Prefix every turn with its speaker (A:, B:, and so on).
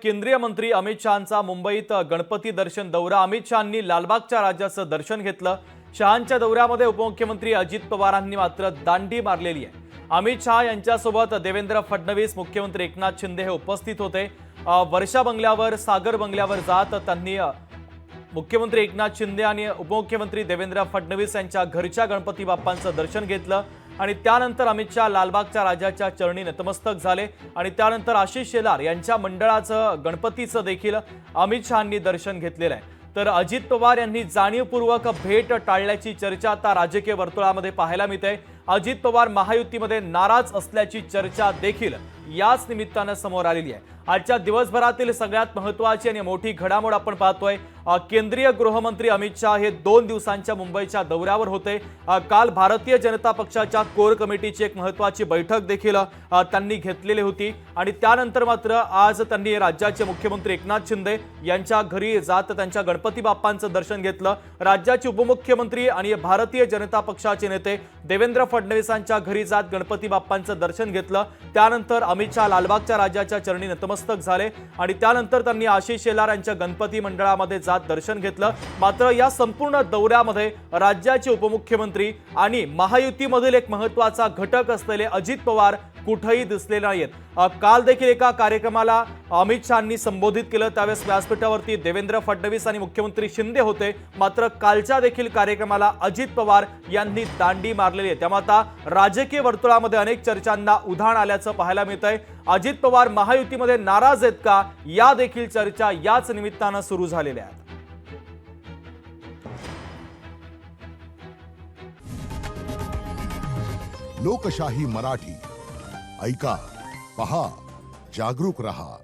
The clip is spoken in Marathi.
A: केंद्रीय मंत्री अमित शहांचा मुंबईत गणपती दर्शन दौरा। अमित शहांनी लालबागच्या राजाचं दर्शन घेतलं। शहांच्या दौऱ्यामध्ये उपमुख्यमंत्री अजित पवारांनी मात्र दांडी मारलेली आहे। अमित शहा यांच्यासोबत देवेंद्र फडणवीस, मुख्यमंत्री एकनाथ शिंदे हे उपस्थित होते। वर्षा बंगल्यावर, सागर बंगल्यावर जात त्यांनी मुख्यमंत्री एकनाथ शिंदे आणि उपमुख्यमंत्री देवेंद्र फडणवीस यांच्या घरच्या गणपती बाप्पांचं दर्शन घेतलं आणि त्यानंतर अमित शहा लालबागच्या राजाच्या चरणी नतमस्तक झाले आणि त्यानंतर आशिष शेलार यांच्या मंडळाचं गणपतीचं देखील अमित शहांनी दर्शन घेतलेलं आहे। तर अजित पवार यांनी जाणीवपूर्वक भेट टाळल्याची चर्चा आता राजकीय वर्तुळामध्ये पाहायला मिळते। अजित पवार महायुतीमध्ये नाराज असल्याची चर्चा देखील याच निमित्तानं समोर आलेली आहे। आजच्या दिवसभरातील सगळ्यात महत्त्वाची आणि मोठी घडामोड आपण पाहतोय। केंद्रीय गृहमंत्री अमित शहा हे 2 दिवसांच्या मुंबईच्या दौऱ्यावर होते। काल भारतीय जनता पक्षाच्या कोर कमिटीची एक महत्त्वाची बैठक देखील त्यांनी घेतलेली होती आणि त्यानंतर मात्र आज त्यांनी राज्याचे मुख्यमंत्री एकनाथ शिंदे यांच्या घरी जात त्यांच्या गणपती बाप्पांचं दर्शन घेतलं। राज्याचे उपमुख्यमंत्री आणि भारतीय जनता पक्षाचे नेते देवेंद्र फडणवीसांच्या घरी जात गणपती बाप्पांचं दर्शन घेतलं। त्यानंतर अमित शहा लालबागच्या राजाच्या चरणी नतमस्तक झाले आणि त्यानंतर त्यांनी आशिष शेलार यांच्या गणपती मंडळामध्ये जात दर्शन घेतलं। मात्र या संपूर्ण दौऱ्यामध्ये राज्याचे उपमुख्यमंत्री आणि महायुतीमधील एक महत्त्वाचा घटक असलेले अजित पवार कुठेही दिसले नाहीत। काल देखील एका कार्यक्रमाला अमित शहांनी संबोधित केलं, त्यावेळेस व्यासपीठावरती देवेंद्र फडणवीस आणि मुख्यमंत्री शिंदे होते। मात्र कालच्या देखील कार्यक्रमाला अजित पवार यांनी दांडी मारलेली आहे। त्यामुळे आता राजकीय वर्तुळामध्ये अनेक चर्चांना उधाण आल्याचं पाहायला मिळतंय। अजित पवार महायुतीमध्ये नाराज आहेत का, या देखील चर्चा याच निमित्तानं सुरू झालेल्या आहेत।
B: लोकशाही मराठी ऐका, पहा, जागरूक रहा।